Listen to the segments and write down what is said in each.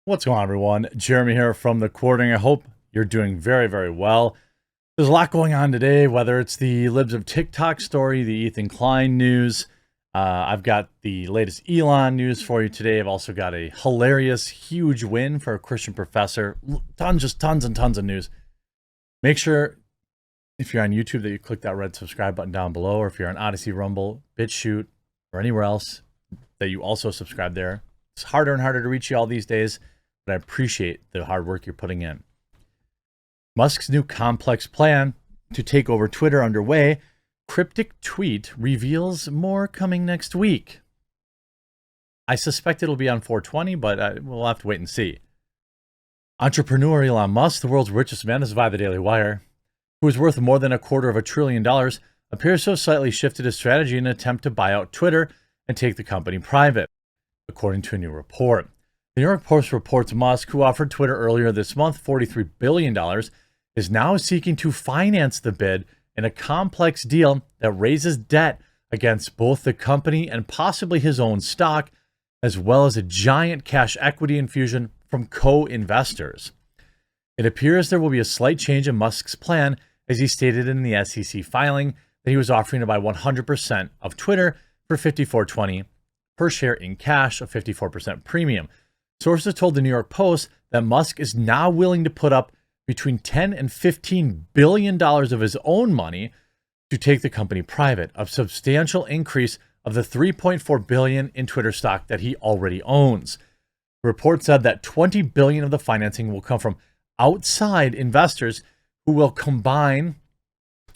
What's going on, everyone? Jeremy here from the Quartering. I hope you're doing very, very well. There's a lot going on today, whether it's the Libs of TikTok story, the Ethan Klein news. I've got the latest Elon news for you today. I've also got a hilarious, huge win for a Christian professor. Tons and tons of news. Make sure, if you're on YouTube, that you click that red subscribe button down below, or if you're on Odyssey, Rumble, BitChute, or anywhere else, that you also subscribe there. It's harder and harder to reach you all these days, but I appreciate the hard work you're putting in. Musk's new complex plan to take over Twitter underway. Cryptic tweet reveals more coming next week. I suspect it'll be on 420, but we'll have to wait and see. Entrepreneur Elon Musk, the world's richest man, this is via the Daily Wire, who is worth more than $250 billion, appears to have slightly shifted his strategy in an attempt to buy out Twitter and take the company private, according to a new report. The New York Post reports Musk, who offered Twitter earlier this month $43 billion, is now seeking to finance the bid in a complex deal that raises debt against both the company and possibly his own stock, as well as a giant cash equity infusion from co-investors. It appears there will be a slight change in Musk's plan, as he stated in the SEC filing that he was offering to buy 100% of Twitter for $54.20 per share in cash, a 54% premium. Sources told the New York Post that Musk is now willing to put up between $10 and $15 billion of his own money to take the company private, a substantial increase of the $3.4 billion in Twitter stock that he already owns. The report said that $20 billion of the financing will come from outside investors who combined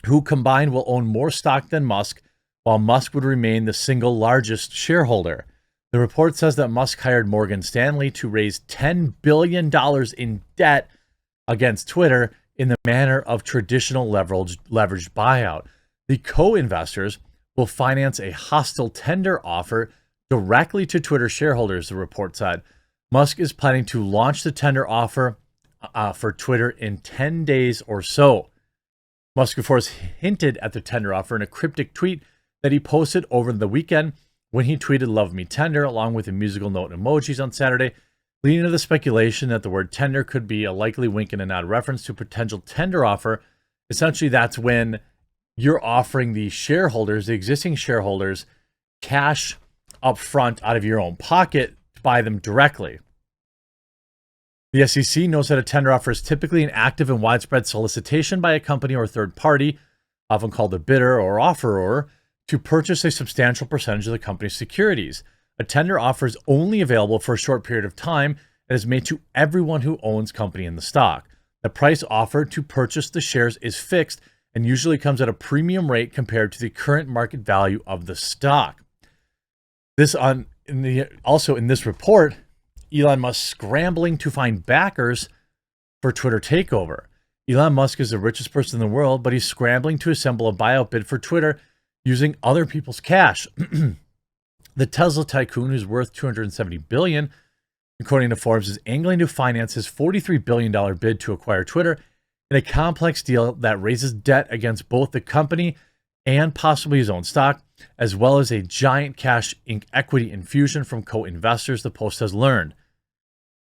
will own more stock than Musk, while Musk would remain the single largest shareholder. The report says that Musk hired Morgan Stanley to raise $10 billion in debt against Twitter in the manner of traditional leveraged buyout. The co-investors will finance a hostile tender offer directly to Twitter shareholders, the report said. Musk is planning to launch the tender offer for Twitter in 10 days or so. Musk, of course, hinted at the tender offer in a cryptic tweet that he posted over the weekend when he tweeted "Love Me Tender" along with a musical note emojis on Saturday, leading to the speculation that the word tender could be a likely wink and a nod reference to a potential tender offer. Essentially, that's when you're offering the shareholders, the existing shareholders, cash up front out of your own pocket to buy them directly. The SEC knows that a tender offer is typically an active and widespread solicitation by a company or third party, often called a bidder or offeror, to purchase a substantial percentage of the company's securities. A tender offer is only available for a short period of time and is made to everyone who owns company in the stock. The price offered to purchase the shares is fixed and usually comes at a premium rate compared to the current market value of the stock. Also in this report, Elon Musk scrambling to find backers for Twitter takeover. Elon Musk is the richest person in the world, but he's scrambling to assemble a buyout bid for Twitter using other people's cash. The Tesla tycoon, who's worth $270 billion, according to Forbes, is angling to finance his $43 billion bid to acquire Twitter in a complex deal that raises debt against both the company and possibly his own stock, as well as a giant cash equity infusion from co-investors, the Post has learned.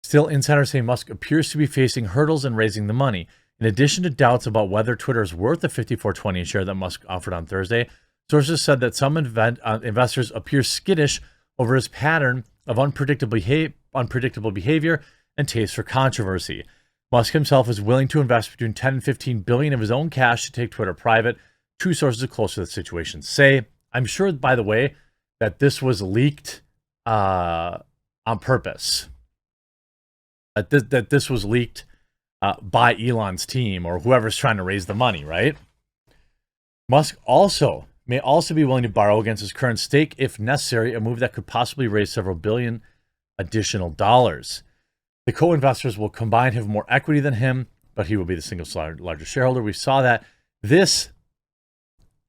Still, insiders say Musk appears to be facing hurdles in raising the money. In addition to doubts about whether Twitter is worth the $54.20 share that Musk offered on Thursday, sources said that some investors appear skittish over his pattern of unpredictable behavior and taste for controversy. Musk himself is willing to invest between $10 and $15 billion of his own cash to take Twitter private, two sources close to the situation say. I'm sure, by the way, that this was leaked on purpose. That this was leaked by Elon's team or whoever's trying to raise the money, right? Musk may also be willing to borrow against his current stake if necessary, a move that could possibly raise several billion additional dollars. The co-investors will combined have more equity than him, but he will be the single largest shareholder. We saw that. This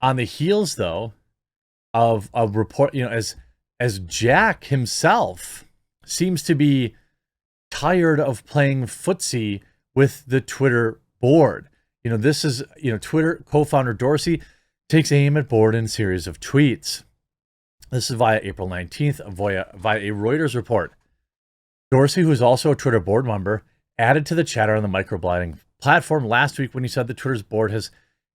on the heels, though, of a report, as Jack himself seems to be tired of playing footsie with the Twitter board. This is, Twitter co-founder Dorsey takes aim at board in a series of tweets. This is via April 19th via a Reuters report. Dorsey, who is also a Twitter board member, added to the chatter on the microblogging platform last week when he said that Twitter's board has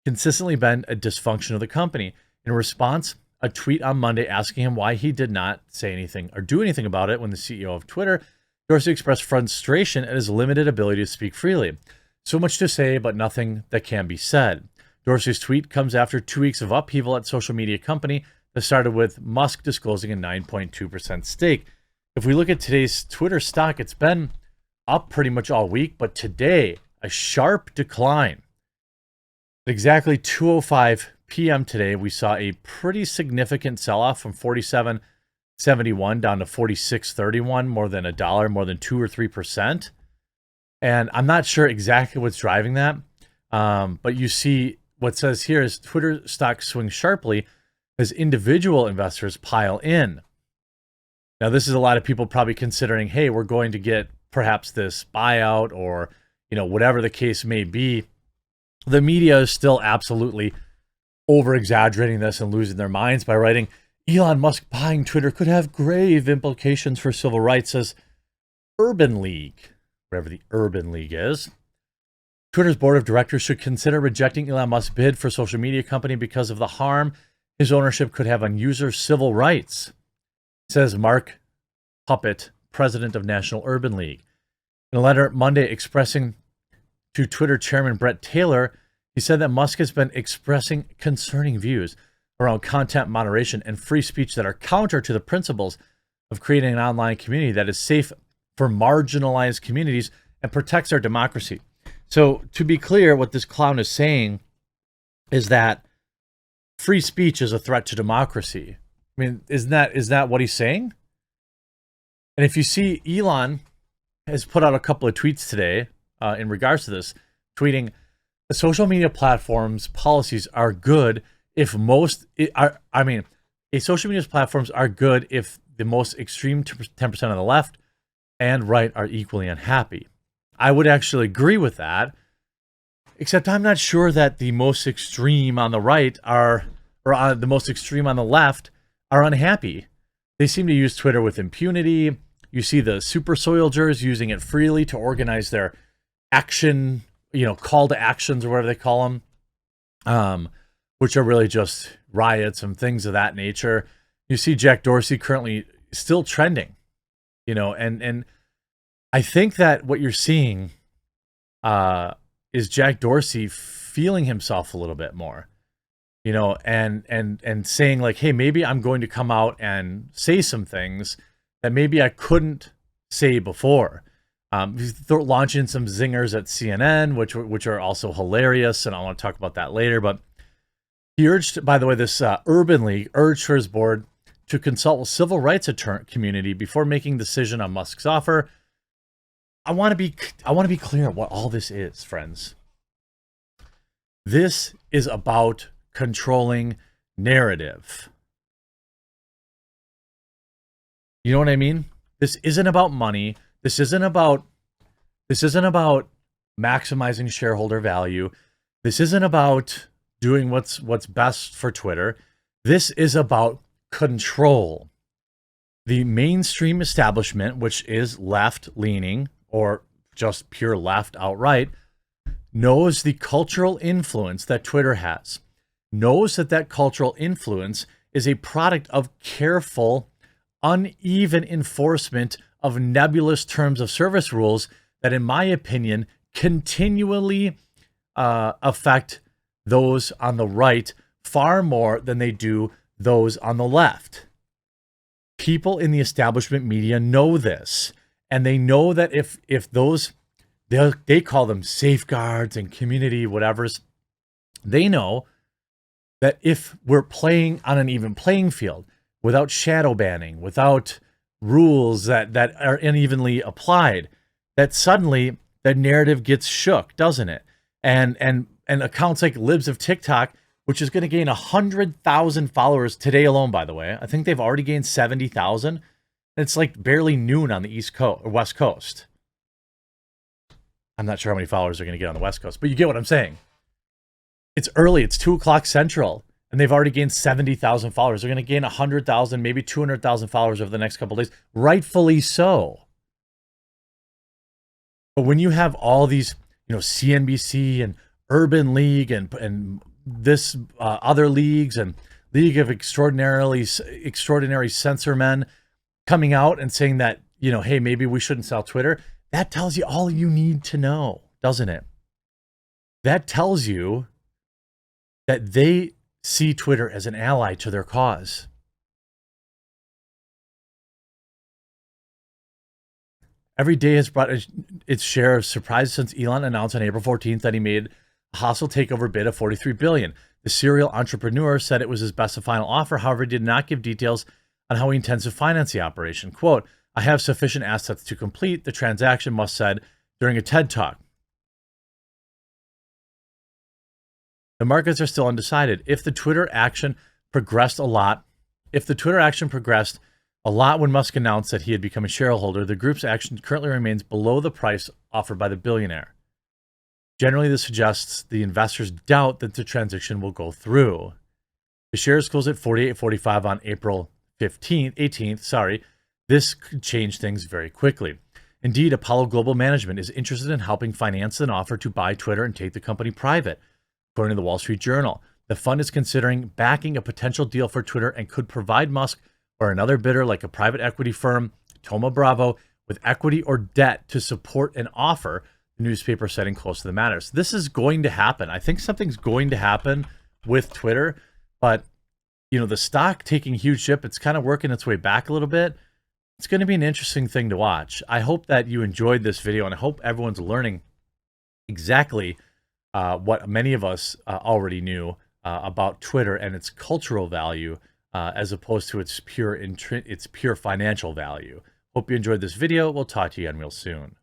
consistently been a dysfunction of the company. In response, a tweet on Monday asking him why he did not say anything or do anything about it when the CEO of Twitter, Dorsey, expressed frustration at his limited ability to speak freely. So much to say, but nothing that can be said. Dorsey's tweet comes after 2 weeks of upheaval at social media company that started with Musk disclosing a 9.2% stake. If we look at today's Twitter stock, it's been up pretty much all week, but today, a sharp decline. At exactly 2:05 p.m. today, we saw a pretty significant sell-off from 47.71 down to 46.31, more than $1, more than 2 or 3%. And I'm not sure exactly what's driving that, but you see what says here is Twitter stock swings sharply as individual investors pile in. Now, this is a lot of people probably considering, hey, we're going to get perhaps this buyout or, whatever the case may be. The media is still absolutely over-exaggerating this and losing their minds by writing, Elon Musk buying Twitter could have grave implications for civil rights, as Urban League, whatever the Urban League is. Twitter's board of directors should consider rejecting Elon Musk's bid for social media company because of the harm his ownership could have on user civil rights, says Mark Puppet, president of National Urban League. In a letter Monday expressing to Twitter chairman Brett Taylor, he said that Musk has been expressing concerning views around content moderation and free speech that are counter to the principles of creating an online community that is safe for marginalized communities and protects our democracy. So to be clear, what this clown is saying is that free speech is a threat to democracy. I mean, is that what he's saying? And if you see, Elon has put out a couple of tweets today in regards to this, tweeting, the social media platforms policies are good if social media platforms are good if the most extreme 10% of the left and right are equally unhappy. I would actually agree with that, except I'm not sure that the most extreme on the right the most extreme on the left are unhappy. They seem to use Twitter with impunity. You see the super soldiers using it freely to organize their action, call to actions or whatever they call them, which are really just riots and things of that nature. You see Jack Dorsey currently still trending, and I think that what you're seeing is Jack Dorsey feeling himself a little bit more, and saying like, hey, maybe I'm going to come out and say some things that maybe I couldn't say before. He's launching some zingers at CNN, which are also hilarious, and I want to talk about that later. But he urged, by the way, this Urban League urged for his board to consult with civil rights community before making a decision on Musk's offer. I want to be clear what all this is, friends. This is about controlling narrative. You know what I mean? This isn't about money. This isn't about maximizing shareholder value. This isn't about doing what's best for Twitter. This is about control. The mainstream establishment, which is left-leaning or just pure left outright, knows the cultural influence that Twitter has, knows that cultural influence is a product of careful, uneven enforcement of nebulous terms of service rules that, in my opinion, continually affect those on the right far more than they do those on the left. People in the establishment media know this, and they know that if those, they call them safeguards and community whatevers, they know that if we're playing on an even playing field without shadow banning, without rules that are unevenly applied, that suddenly the narrative gets shook, doesn't it? And accounts like Libs of TikTok, which is going to gain 100,000 followers today alone, by the way. I think they've already gained 70,000. It's like barely noon on the East Coast or West Coast. I'm not sure how many followers they're going to get on the West Coast, but you get what I'm saying. It's early. It's 2 o'clock Central, and they've already gained 70,000 followers. They're going to gain 100,000, maybe 200,000 followers over the next couple of days. Rightfully so. But when you have all these, CNBC and Urban League and this other leagues and League of Extraordinary Censor Men coming out and saying that, hey, maybe we shouldn't sell Twitter, that tells you all you need to know, doesn't it? That tells you that they see Twitter as an ally to their cause. Every day has brought its share of surprises since Elon announced on April 14th that he made a hostile takeover bid of $43 billion. The serial entrepreneur said it was his best and final offer. However, he did not give details on how he intends to finance the operation. Quote, "I have sufficient assets to complete the transaction," Musk said during a TED Talk. The markets are still undecided. If the Twitter action progressed a lot when Musk announced that he had become a shareholder, the group's action currently remains below the price offered by the billionaire. Generally, this suggests the investors doubt that the transaction will go through. The shares closed at $48.45 on April 18th. This could change things very quickly. Indeed, Apollo Global Management is interested in helping finance an offer to buy Twitter and take the company private, according to the Wall Street Journal. The fund is considering backing a potential deal for Twitter and could provide Musk or another bidder like a private equity firm, Thoma Bravo, with equity or debt to support an offer, the newspaper said in close to the matter. So this is going to happen. I think something's going to happen with Twitter, but the stock taking a huge dip, it's kind of working its way back a little bit. It's going to be an interesting thing to watch. I hope that you enjoyed this video, and I hope everyone's learning exactly what many of us already knew about Twitter and its cultural value as opposed to its pure financial value. Hope you enjoyed this video. We'll talk to you again real soon.